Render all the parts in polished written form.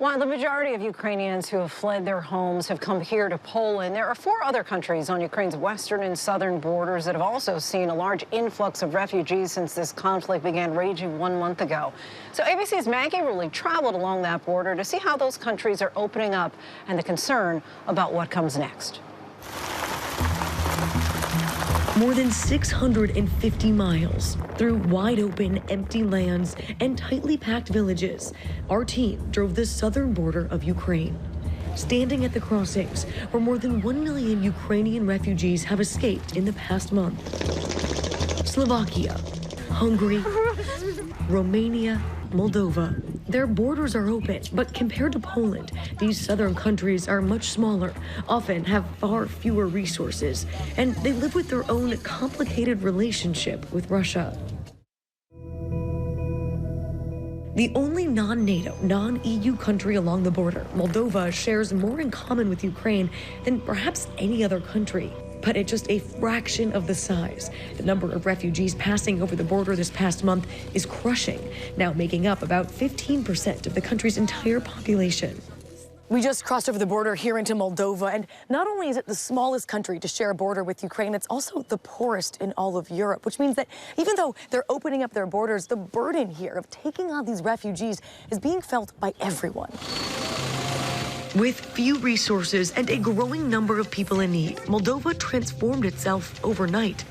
While the majority of Ukrainians who have fled their homes have come here to Poland, there are 4 other countries on Ukraine's western and southern borders that have also seen a large influx of refugees since this conflict began raging 1 month ago. So ABC's Maggie Rullie traveled along that border to see how those countries are opening up and the concern about what comes next. More than 650 miles through wide-open, empty lands and tightly packed villages, our team drove the southern border of Ukraine. Standing at the crossings, where more than 1 million Ukrainian refugees have escaped in the past month. Slovakia, Hungary, Romania, Moldova. Their borders are open, but compared to Poland, these southern countries are much smaller, often have far fewer resources, and they live with their own complicated relationship with Russia. The only non-NATO, non-EU country along the border, Moldova shares more in common with Ukraine than perhaps any other country. But at just a fraction of the size. The number of refugees passing over the border this past month is crushing, now making up about 15% of the country's entire population. We just crossed over the border here into Moldova, and not only is it the smallest country to share a border with Ukraine, it's also the poorest in all of Europe, which means that even though they're opening up their borders, the burden here of taking on these refugees is being felt by everyone. With few resources and a growing number of people in need, Moldova transformed itself overnight,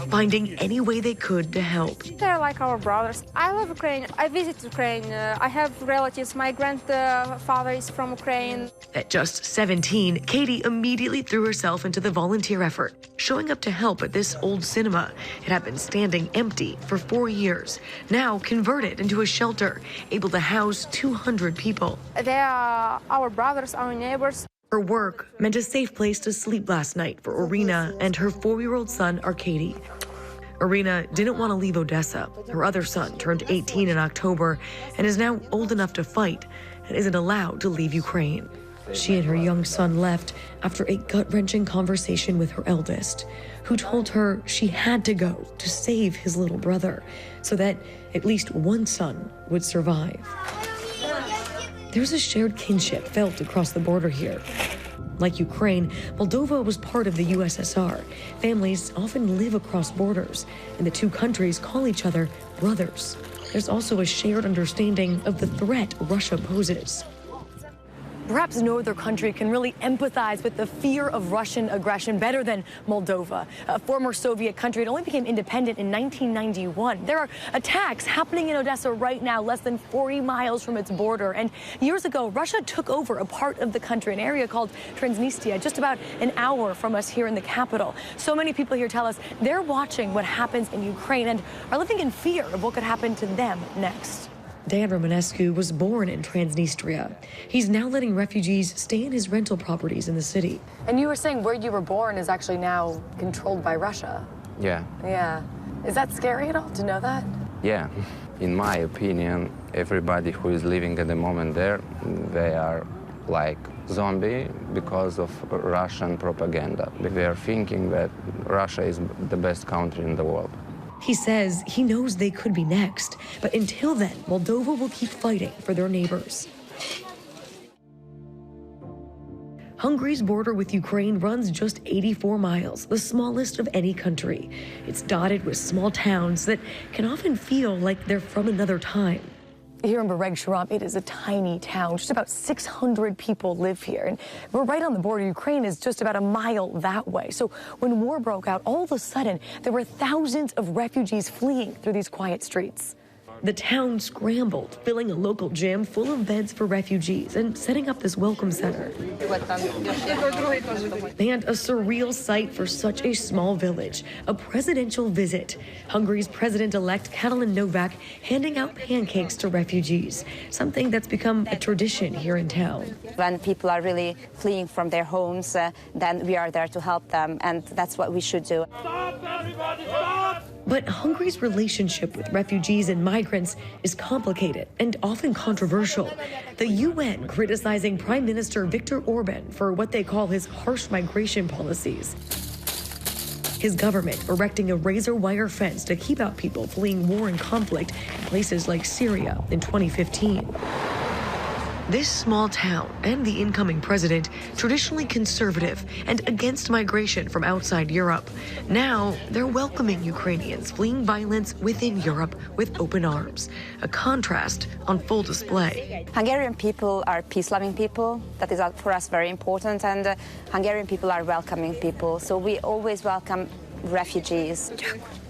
finding any way they could to help. They're like our brothers. I love Ukraine. I visit Ukraine. I have relatives. My grandfather is from Ukraine. At just 17, Katie immediately threw herself into the volunteer effort, showing up to help at this old cinema. It had been standing empty for 4 years, now converted into a shelter, able to house 200 people. They are our brothers, our neighbors. Her work meant a safe place to sleep last night for Irina and her 4-year-old son, Arkady. Irina didn't want to leave Odessa. Her other son turned 18 in October and is now old enough to fight and isn't allowed to leave Ukraine. She and her young son left after a gut-wrenching conversation with her eldest, who told her she had to go to save his little brother so that at least one son would survive. There's a shared kinship felt across the border here. Like Ukraine, Moldova was part of the USSR. Families often live across borders, and the two countries call each other brothers. There's also a shared understanding of the threat Russia poses. Perhaps no other country can really empathize with the fear of Russian aggression better than Moldova, a former Soviet country. It only became independent in 1991. There are attacks happening in Odessa right now, less than 40 miles from its border. And years ago, Russia took over a part of the country, an area called Transnistria, just about an hour from us here in the capital. So many people here tell us they're watching what happens in Ukraine and are living in fear of what could happen to them next. Dan Romanescu was born in Transnistria. He's now letting refugees stay in his rental properties in the city. And you were saying where you were born is actually now controlled by Russia. Yeah. Yeah. Is that scary at all to know that? Yeah. In my opinion, everybody who is living at the moment there, they are like zombie because of Russian propaganda. They are thinking that Russia is the best country in the world. He says he knows they could be next, but until then, Moldova will keep fighting for their neighbors. Hungary's border with Ukraine runs just 84 miles, the smallest of any country. It's dotted with small towns that can often feel like they're from another time. Here in Bereg-Sharam, it is a tiny town. Just about 600 people live here. And we're right on the border. Ukraine is just about a mile that way. So when war broke out, all of a sudden, there were thousands of refugees fleeing through these quiet streets. The town scrambled, filling a local gym full of beds for refugees and setting up this welcome center. And a surreal sight for such a small village, a presidential visit. Hungary's president-elect Katalin Novak handing out pancakes to refugees, something that's become a tradition here in town. When people are really fleeing from their homes, then we are there to help them, and that's what we should do. Stop, everybody, stop! But Hungary's relationship with refugees and migrants is complicated and often controversial. The UN criticizing Prime Minister Viktor Orban for what they call his harsh migration policies. His government erecting a razor wire fence to keep out people fleeing war and conflict in places like Syria in 2015. This small town and the incoming president, traditionally conservative and against migration from outside Europe. Now they're welcoming Ukrainians fleeing violence within Europe with open arms, a contrast on full display. Hungarian people are peace-loving people. That is for us very important, and Hungarian people are welcoming people. So we always welcome refugees.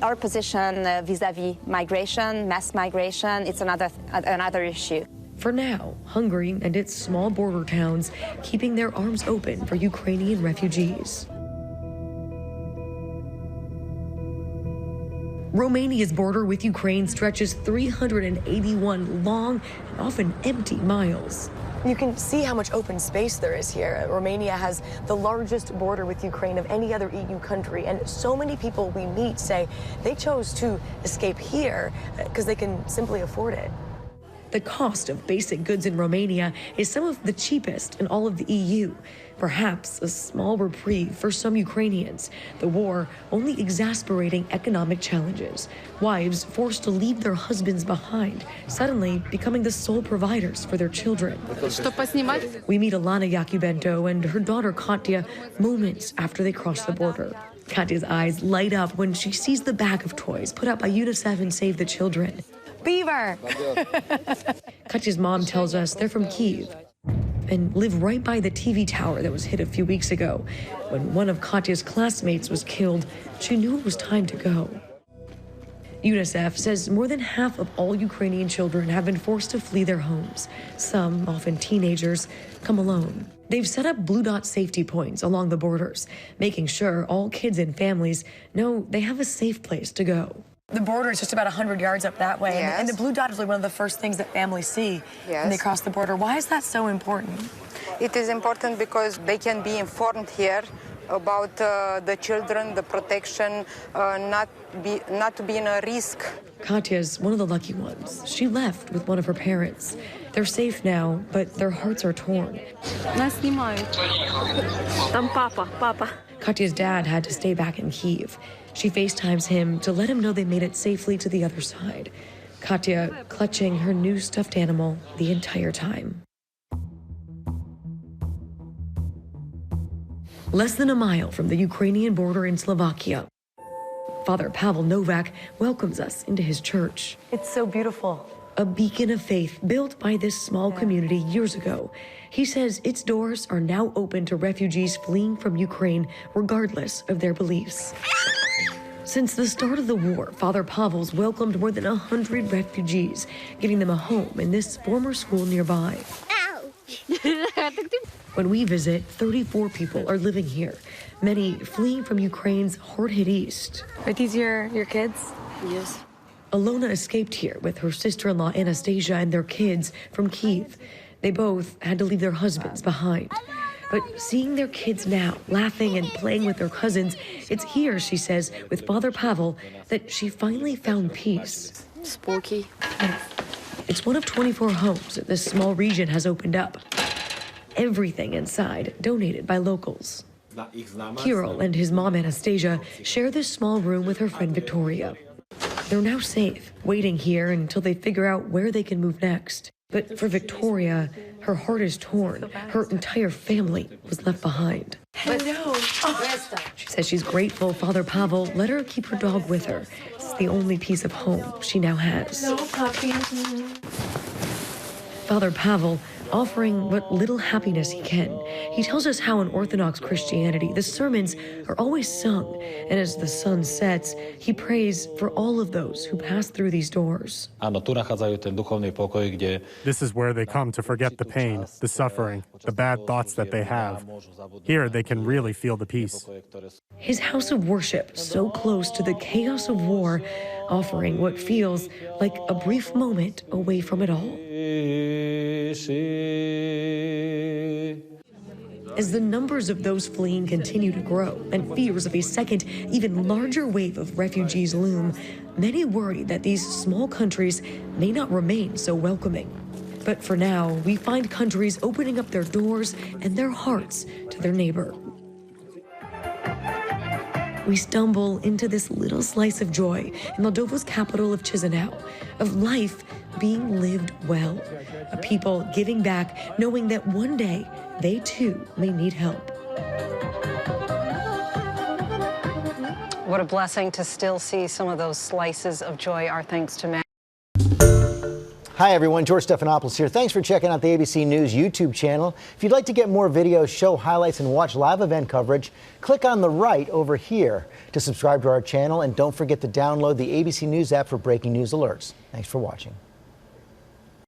Our position vis-a-vis migration, mass migration, it's another issue. For now, Hungary and its small border towns keeping their arms open for Ukrainian refugees. Romania's border with Ukraine stretches 381 long and often empty miles. You can see how much open space there is here. Romania has the largest border with Ukraine of any other EU country, and so many people we meet say they chose to escape here because they can simply afford it. The cost of basic goods in Romania is some of the cheapest in all of the EU. Perhaps a small reprieve for some Ukrainians. The war only exasperating economic challenges. Wives forced to leave their husbands behind, suddenly becoming the sole providers for their children. We meet Alana Yakubento and her daughter Katya moments after they cross the border. Katya's eyes light up when she sees the bag of toys put out by UNICEF and Save the Children. Beaver! Katya's mom tells us they're from Kyiv and live right by the TV tower that was hit a few weeks ago. When one of Katya's classmates was killed, she knew it was time to go. UNICEF says more than half of all Ukrainian children have been forced to flee their homes. Some, often teenagers, come alone. They've set up blue dot safety points along the borders, making sure all kids and families know they have a safe place to go. The border is just about 100 yards up that way, and the blue dot is like one of the first things that families see when they cross the border. Why is that so important? It is important because they can be informed here about the children, the protection, not to be in a risk. Katya's one of the lucky ones. She left with one of her parents. They're safe now, but their hearts are torn. Katya's dad had to stay back in Kyiv. She FaceTimes him to let him know they made it safely to the other side. Katya clutching her new stuffed animal the entire time. Less than a mile from the Ukrainian border in Slovakia, Father Pavel Novak welcomes us into his church. It's so beautiful. A beacon of faith built by this small community years ago. He says its doors are now open to refugees fleeing from Ukraine, regardless of their beliefs. Since the start of the war, Father Pavel's welcomed more than 100 refugees, giving them a home in this former school nearby. When we visit, 34 people are living here, many fleeing from Ukraine's hard-hit east. Are these your kids? Yes. Alona escaped here with her sister-in-law Anastasia and their kids from Kyiv. They both had to leave their husbands behind. But seeing their kids now, laughing and playing with their cousins, it's here, she says, with Father Pavel, that she finally found peace. Spooky. It's one of 24 homes that this small region has opened up. Everything inside donated by locals. Kirill and his mom Anastasia share this small room with her friend Victoria. They're now safe, waiting here until they figure out where they can move next. But for Victoria, her heart is torn. Her entire family was left behind. Hello. She says she's grateful Father Pavel let her keep her dog with her. It's the only piece of home she now has. No puppy. Father Pavel offering what little happiness he can. He tells us how in Orthodox Christianity, the sermons are always sung, and as the sun sets, he prays for all of those who pass through these doors. This is where they come to forget the pain, the suffering, the bad thoughts that they have. Here, they can really feel the peace. His house of worship, so close to the chaos of war, offering what feels like a brief moment away from it all. As the numbers of those fleeing continue to grow and fears of a second, even larger wave of refugees loom, many worry that these small countries may not remain so welcoming. But for now, we find countries opening up their doors and their hearts to their neighbor. we stumble into this little slice of joy in Moldova's capital of Chisinau, of life being lived well, a people giving back, knowing that one day they too may need help. What a blessing to still see some of those slices of joy. Our thanks to Maggie. Hi, everyone. George Stephanopoulos here. Thanks for checking out the ABC News YouTube channel. If you'd like to get more videos, show highlights, and watch live event coverage, click on the right over here to subscribe to our channel. And don't forget to download the ABC News app for breaking news alerts. Thanks for watching.